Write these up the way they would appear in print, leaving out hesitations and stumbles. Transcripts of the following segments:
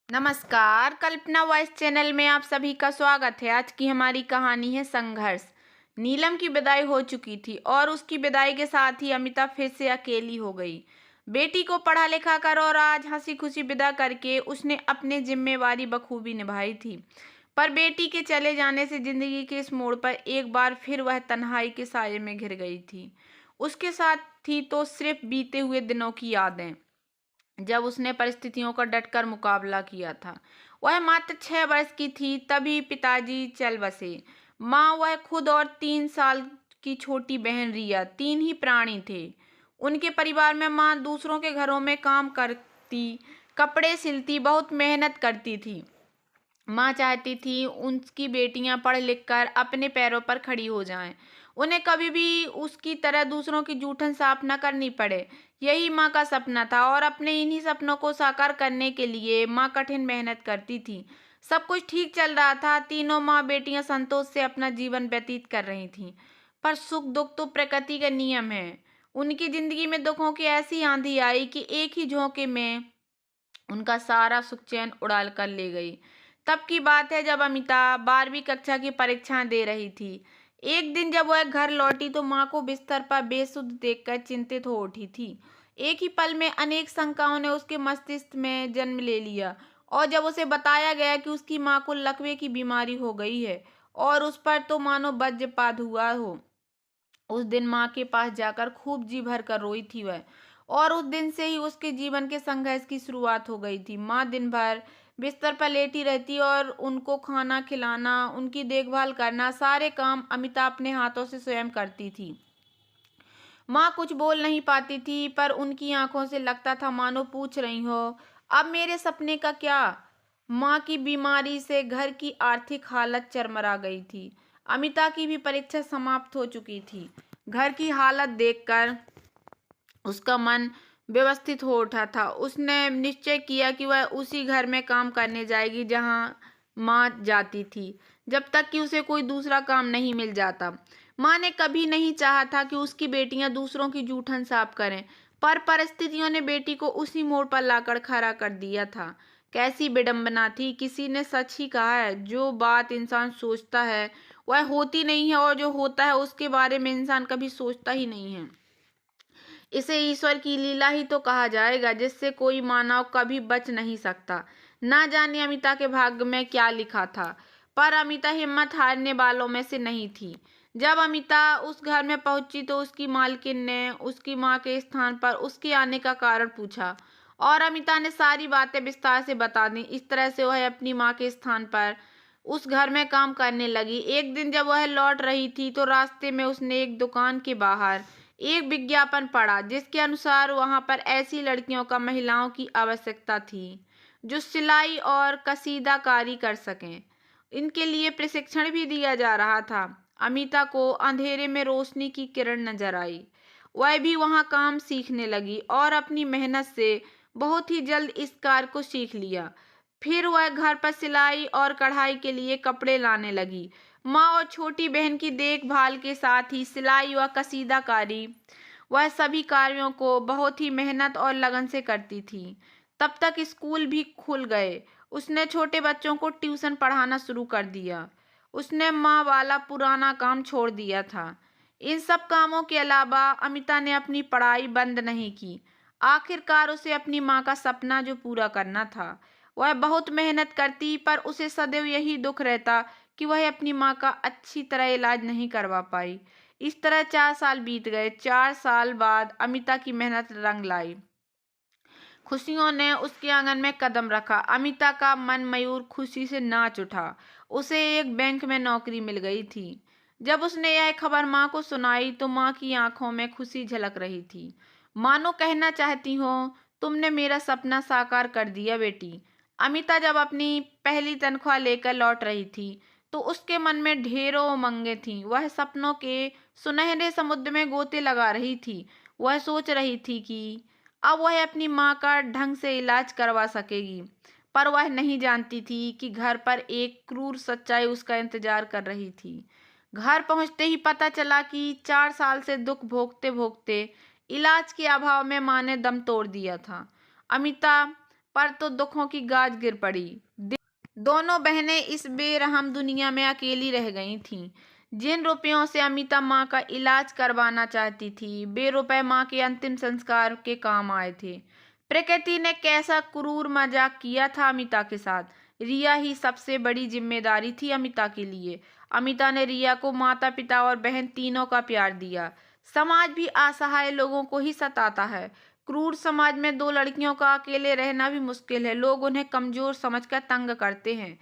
नमस्कार, कल्पना voice channel में आप सभी का स्वागत है। आज की हमारी कहानी है संघर्ष। नीलम की विदाई हो चुकी थी और उसकी विदाई के साथ ही अमिता फिर से अकेली हो गई। बेटी को पढ़ा लिखा कर और आज हंसी खुशी विदा करके उसने अपनी जिम्मेवारी बखूबी निभाई थी। पर बेटी के चले जाने से जिंदगी के इस मोड़ पर एक बार फिर वह तन्हाई के साये में घिर गई थी। उसके साथ थी तो सिर्फ बीते हुए दिनों की यादें, जब उसने परिस्थितियों का डटकर मुकाबला किया था। वह मात्र 6 वर्ष की थी तभी पिताजी चल बसे। माँ, वह खुद और 3 साल की छोटी बहन रिया, तीन ही प्राणी थे उनके परिवार में। माँ दूसरों के घरों में काम करती, कपड़े सिलती, बहुत मेहनत करती थी। माँ चाहती थी उनकी बेटियां पढ़ लिख कर अपने पैरों पर खड़ी हो जाएं। उन्हें कभी भी उसकी तरह दूसरों की जूठन साफ न करनी पड़े। यही माँ का सपना था और अपने इन्हीं सपनों को साकार करने के लिए माँ कठिन मेहनत करती थी। सब कुछ ठीक चल रहा था। तीनों माँ बेटियां संतोष से अपना जीवन व्यतीत कर रही थीं। पर सुख दुख तो प्रकृति का नियम है। उनकी जिंदगी में दुखों की ऐसी आंधी आई कि एक ही झोंके में उनका सारा सुख चैन उड़ा कर ले गई। तब की बात है जब अमिता 12वीं कक्षा की परीक्षाएं दे रही थी। एक दिन जब वह घर लौटी तो माँ को बिस्तर पर बेसुध देखकर चिंतित हो उठी थी। एक ही पल में अनेक शंकाओं ने उसके मस्तिष्क में जन्म ले लिया। और जब उसे बताया गया कि उसकी माँ को लकवे की बीमारी हो गई है और उस पर तो मानो वज्रपात हुआ हो, उस दिन माँ के पास जाकर खूब जी भर कर रोई थी वह। और उस दिन से ही उसके जीवन के संघर्ष की शुरुआत हो गई थी। माँ दिन भर बिस्तर पर लेटी रहती और उनको खाना खिलाना, उनकी देखभाल करना, सारे काम अमिता अपने हाथों से स्वयं करती थी। माँ कुछ बोल नहीं पाती थी पर उनकी आंखों से लगता था मानो पूछ रही हो, अब मेरे सपने का क्या। माँ की बीमारी से घर की आर्थिक हालत चरमरा गई थी। अमिता की भी परीक्षा समाप्त हो चुकी थी। घर की हालत देखकर उसका मन व्यवस्थित हो उठा था। उसने निश्चय किया कि वह उसी घर में काम करने जाएगी जहां माँ जाती थी, जब तक कि उसे कोई दूसरा काम नहीं मिल जाता। माँ ने कभी नहीं चाहा था कि उसकी बेटियां दूसरों की जूठन साफ करें, पर परिस्थितियों ने बेटी को उसी मोड़ पर लाकर खड़ा कर दिया था। कैसी विडंबना थी। किसी ने सच ही कहा है, जो बात इंसान सोचता है वह होती नहीं है और जो होता है उसके बारे में इंसान कभी सोचता ही नहीं है। इसे ईश्वर की लीला ही तो कहा जाएगा, जिससे कोई मानव कभी बच नहीं सकता। ना जाने अमिता के भाग्य में क्या लिखा था, पर अमिता हिम्मत हारने वालों में से नहीं थी। जब अमिता उस घर में पहुंची तो उसकी मालकिन ने उसकी माँ के स्थान पर उसके आने का कारण पूछा और अमिता ने सारी बातें विस्तार से बता दी। इस तरह से वह अपनी माँ के स्थान पर उस घर में काम करने लगी। एक दिन जब वह लौट रही थी तो रास्ते में उसने एक दुकान के बाहर एक विज्ञापन पढ़ा, जिसके अनुसार वहां पर ऐसी लड़कियों का महिलाओं की आवश्यकता थी जो सिलाई और कसीदाकारी कर सकें। इनके लिए प्रशिक्षण भी दिया जा रहा था। अमिता को अंधेरे में रोशनी की किरण नजर आई। वह भी वहां काम सीखने लगी और अपनी मेहनत से बहुत ही जल्द इस कार्य को सीख लिया। फिर वह घर पर सिलाई और कढ़ाई के लिए कपड़े लाने लगी। माँ और छोटी बहन की देखभाल के साथ ही सिलाई व कसीदाकारी, वह सभी कार्यों को बहुत ही मेहनत और लगन से करती थी। तब तक स्कूल भी खुल गए। उसने छोटे बच्चों को ट्यूशन पढ़ाना शुरू कर दिया। उसने माँ वाला पुराना काम छोड़ दिया था। इन सब कामों के अलावा अमिता ने अपनी पढ़ाई बंद नहीं की। आखिरकार उसे अपनी माँ का सपना जो पूरा करना था। वह बहुत मेहनत करती पर उसे सदैव यही दुख रहता कि वह अपनी माँ का अच्छी तरह इलाज नहीं करवा पाई। इस तरह 4 साल बीत गए। 4 साल बाद अमिता की मेहनत रंग लाई। खुशियों ने उसके आंगन में कदम रखा। अमिता का मन मयूर खुशी से नाच उठा। उसे एक बैंक में नौकरी मिल गई थी। जब उसने यह खबर माँ को सुनाई तो माँ की आंखों में खुशी झलक रही थी, मानो कहना चाहती हो, तुमने मेरा सपना साकार कर दिया बेटी। अमिता जब अपनी पहली तनख्वाह लेकर लौट रही थी तो उसके मन में ढेरों उमंगें थीं। वह सपनों के सुनहरे समुद्र में गोते लगा रही थी। वह सोच रही थी कि अब वह अपनी माँ का ढंग से इलाज करवा सकेगी। पर वह नहीं जानती थी कि घर पर एक क्रूर सच्चाई उसका इंतजार कर रही थी। घर पहुंचते ही पता चला कि 4 साल से दुख भोगते भोगते इलाज के अभाव में माँ ने दम तोड़ दिया था। अमिता पर तो दुखों की गाज गिर पड़ी। दोनों बहनें इस बेरहम दुनिया में अकेली रह गई थीं। जिन रुपयों से अमिता माँ का इलाज करवाना चाहती थी, वे रुपए माँ के अंतिम संस्कार के काम आए थे। प्रकृति ने कैसा क्रूर मजाक किया था अमिता के साथ। रिया ही सबसे बड़ी जिम्मेदारी थी अमिता के लिए। अमिता ने रिया को माता पिता और बहन तीनों का प्यार दिया। समाज भी असहाय लोगों को ही सताता है। क्रूर समाज में दो लड़कियों का अकेले रहना भी मुश्किल है। लोग उन्हें कमजोर समझकर तंग करते हैं।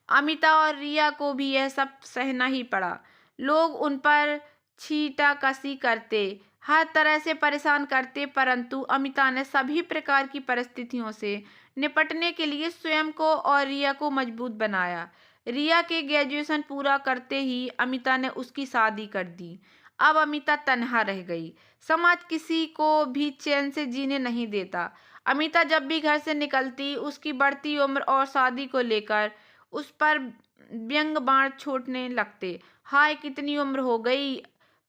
अमिता और रिया को भी यह सब सहना ही पड़ा। लोग उन पर छींटाकशी करते, हर तरह से परेशान करते, परंतु अमिता ने सभी प्रकार की परिस्थितियों से निपटने के लिए स्वयं को और रिया को मजबूत बनाया। रिया के ग्रेजुएशन पूरा करते ही अमिता ने उसकी शादी कर दी। अब अमिता तन्हा रह गई। समाज किसी को भी चैन से जीने नहीं देता। अमिता जब भी घर से निकलती, उसकी बढ़ती उम्र और शादी को लेकर उस पर व्यंग बाण छोड़ने लगते। हाय कितनी उम्र हो गई,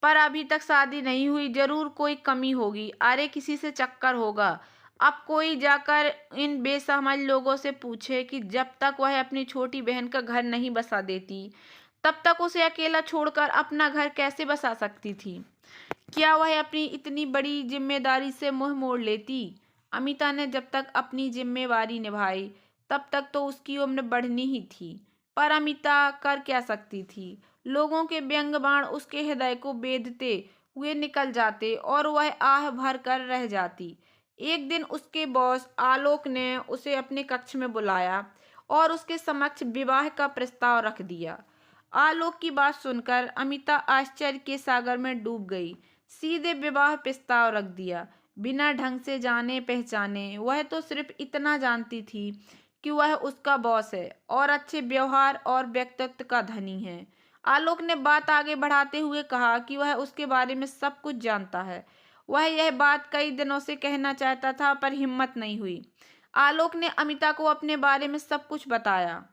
पर अभी तक शादी नहीं हुई, जरूर कोई कमी होगी, अरे किसी से चक्कर होगा। अब कोई जाकर इन बेसमझ लोगों से पूछे कि जब तक वह अपनी छोटी बहन का घर नहीं बसा देती, तब तक उसे अकेला छोड़कर अपना घर कैसे बसा सकती थी। क्या वह अपनी इतनी बड़ी जिम्मेदारी से मुंह मोड़ लेती। अमिता ने जब तक अपनी जिम्मेवारी निभाई, तब तक तो उसकी उम्र बढ़नी ही थी, पर अमिता कर क्या सकती थी। लोगों के व्यंग बाण उसके हृदय को बेधते हुए निकल जाते और वह आह भर कर रह जाती। एक दिन उसके बॉस आलोक ने उसे अपने कक्ष में बुलाया और उसके समक्ष विवाह का प्रस्ताव रख दिया। आलोक की बात सुनकर अमिता आश्चर्य के सागर में डूब गई। सीधे विवाह प्रस्ताव रख दिया, बिना ढंग से जाने पहचाने। वह तो सिर्फ इतना जानती थी कि वह उसका बॉस है और अच्छे व्यवहार और व्यक्तित्व का धनी है। आलोक ने बात आगे बढ़ाते हुए कहा कि वह उसके बारे में सब कुछ जानता है। वह यह बात कई दिनों से कहना चाहता था, पर हिम्मत नहीं हुई। आलोक ने अमिता को अपने बारे में सब कुछ बताया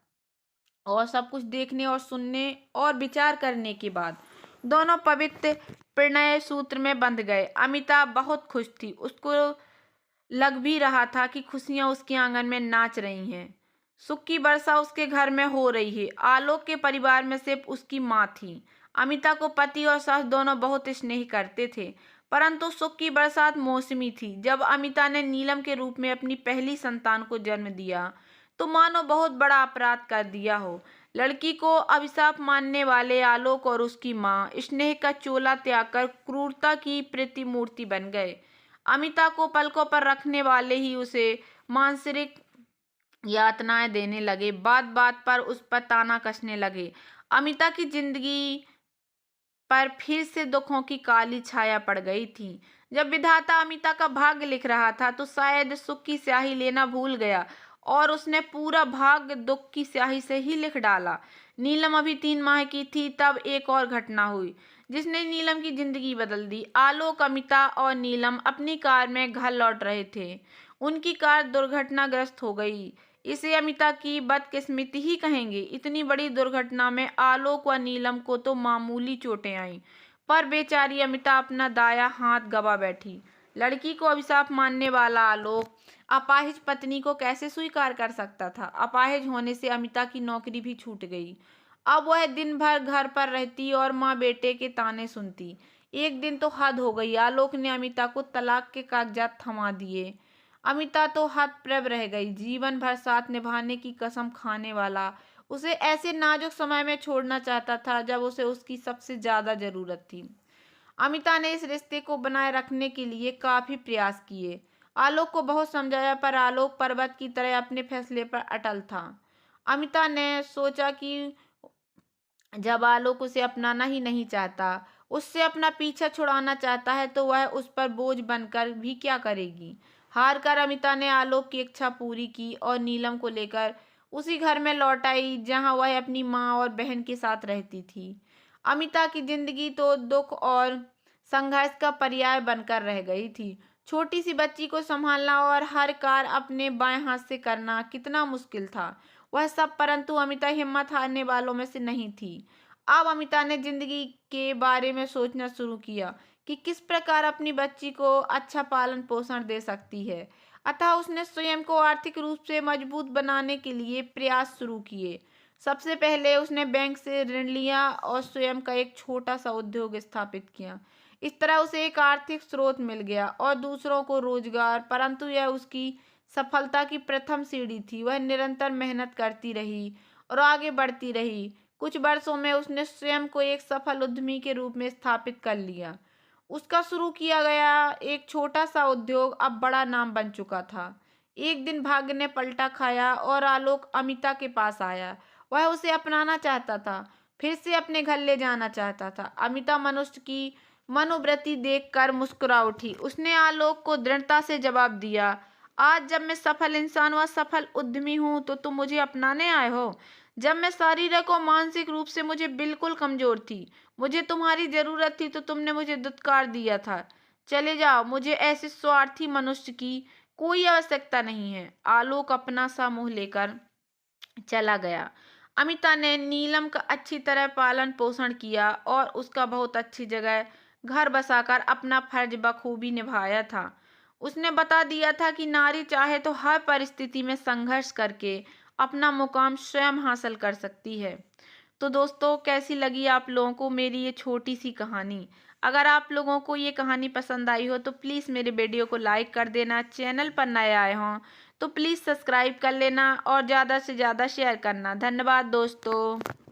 और सब कुछ देखने और सुनने और विचार करने के बाद दोनों पवित्र प्रणय सूत्र में बंध गए। अमिता बहुत खुश थी। उसको लग भी रहा था कि खुशियां उसके आंगन में नाच रही हैं। सुख की वर्षा उसके घर में हो रही है। आलोक के परिवार में सिर्फ उसकी माँ थी। अमिता को पति और सास दोनों बहुत स्नेह करते थे, परंतु सुख की बरसात मौसमी थी। जब अमिता ने नीलम के रूप में अपनी पहली संतान को जन्म दिया, तो मानो बहुत बड़ा अपराध कर दिया हो। लड़की को अभिशाप मानने वाले आलोक और उसकी माँ स्नेह का चोला त्याग कर क्रूरता की प्रतिमूर्ति बन गए। अमिता को पलकों पर रखने वाले ही उसे मानसिक यातनाएं देने लगे, बात बात पर उस पर ताना कसने लगे। अमिता की जिंदगी पर फिर से दुखों की काली छाया पड़ गई थी। जब विधाता अमिता का भाग्य लिख रहा था, तो शायद सुख की स्याही लेना भूल गया और उसने पूरा भाग्य दुख की स्याही से ही लिख डाला। नीलम अभी 3 माह की थी, तब एक और घटना हुई जिसने नीलम की जिंदगी बदल दी। आलोक, अमिता और नीलम अपनी कार में घर लौट रहे थे। उनकी कार दुर्घटनाग्रस्त हो गई। इसे अमिता की बदकिस्मती ही कहेंगे। इतनी बड़ी दुर्घटना में आलोक व नीलम को तो मामूली चोटें आईं, पर बेचारी अमिता अपना दाया हाथ गंवा बैठी। लड़की को अभिशाप मानने वाला आलोक अपाहिज पत्नी को कैसे स्वीकार कर सकता था। अपाहिज होने से अमिता की नौकरी भी छूट गई। अब वह दिन भर घर पर रहती और माँ बेटे के ताने सुनती। एक दिन तो हद हो गई। आलोक ने अमिता को तलाक के कागजात थमा दिए। अमिता तो हतप्रभ रह गई। जीवन भर साथ निभाने की कसम खाने वाला उसे ऐसे नाजुक समय में छोड़ना चाहता था जब उसे उसकी सबसे ज्यादा जरूरत थी। अमिता ने इस रिश्ते को बनाए रखने के लिए काफी प्रयास किए। आलोक को बहुत समझाया, पर आलोक पर्वत की तरह अपने फैसले पर अटल था। अमिता ने सोचा कि जब आलोक उसे अपनाना ही नहीं चाहता, उससे अपना पीछा छुड़ाना चाहता है, तो वह उस पर बोझ बनकर भी क्या करेगी। हार कर अमिता ने आलोक की इच्छा पूरी की और नीलम को लेकर उसी घर में लौट आई जहां वह अपनी माँ और बहन के साथ रहती थी। अमिता की जिंदगी तो दुख और संघर्ष का पर्याय बनकर रह गई थी। छोटी सी बच्ची को संभालना और हर कार्य अपने बाएं हाथ से करना कितना मुश्किल था वह सब, परंतु अमिता हिम्मत हारने वालों में से नहीं थी। अब अमिता ने जिंदगी के बारे में सोचना शुरू किया कि किस प्रकार अपनी बच्ची को अच्छा पालन पोषण दे सकती है। अतः उसने स्वयं को आर्थिक रूप से मजबूत बनाने के लिए प्रयास शुरू किए। सबसे पहले उसने बैंक से ऋण लिया और स्वयं का एक छोटा सा उद्योग स्थापित किया। इस तरह उसे एक आर्थिक स्रोत मिल गया और दूसरों को रोजगार। परंतु यह उसकी सफलता की प्रथम सीढ़ी थी। वह निरंतर मेहनत करती रही और आगे बढ़ती रही। कुछ वर्षों में उसने स्वयं को एक सफल उद्यमी के रूप में स्थापित कर लिया। उसका शुरू किया गया एक छोटा सा उद्योग अब बड़ा नाम बन चुका था। एक दिन भाग्य ने पलटा खाया और आलोक अमिता के पास आया। वह उसे अपनाना चाहता था, फिर से अपने घर ले जाना चाहता था। अमिता मनुष्य की मनोवृत्ति देखकर मुस्कुरा उठी। उसने आलोक को दृढ़ता से जवाब दिया, आज जब मैं सफल इंसान व सफल उद्यमी हूँ तो तुम मुझे अपनाने आए हो। जब मैं शारीरिक और मानसिक रूप से मुझे बिल्कुल कमजोर थी, मुझे तुम्हारी जरूरत थी, तो तुमने मुझे दुत्कार दिया था। चले जाओ, मुझे ऐसे स्वार्थी मनुष्य की कोई आवश्यकता नहीं है। आलोक अपना सा मुंह लेकर चला गया। अमिता ने नीलम का अच्छी तरह पालन पोषण किया और उसका बहुत अच्छी जगह घर बसाकर अपना फर्ज बखूबी निभाया था। उसने बता दिया था कि नारी चाहे तो हर परिस्थिति में संघर्ष करके अपना मुकाम स्वयं हासिल कर सकती है। तो दोस्तों, कैसी लगी आप लोगों को मेरी ये छोटी सी कहानी? अगर आप लोगों को ये कहानी पसंद आई हो तो प्लीज़ मेरे वीडियो को लाइक कर देना। चैनल पर नए आए हों तो प्लीज़ सब्सक्राइब कर लेना और ज़्यादा से ज़्यादा शेयर करना। धन्यवाद दोस्तों।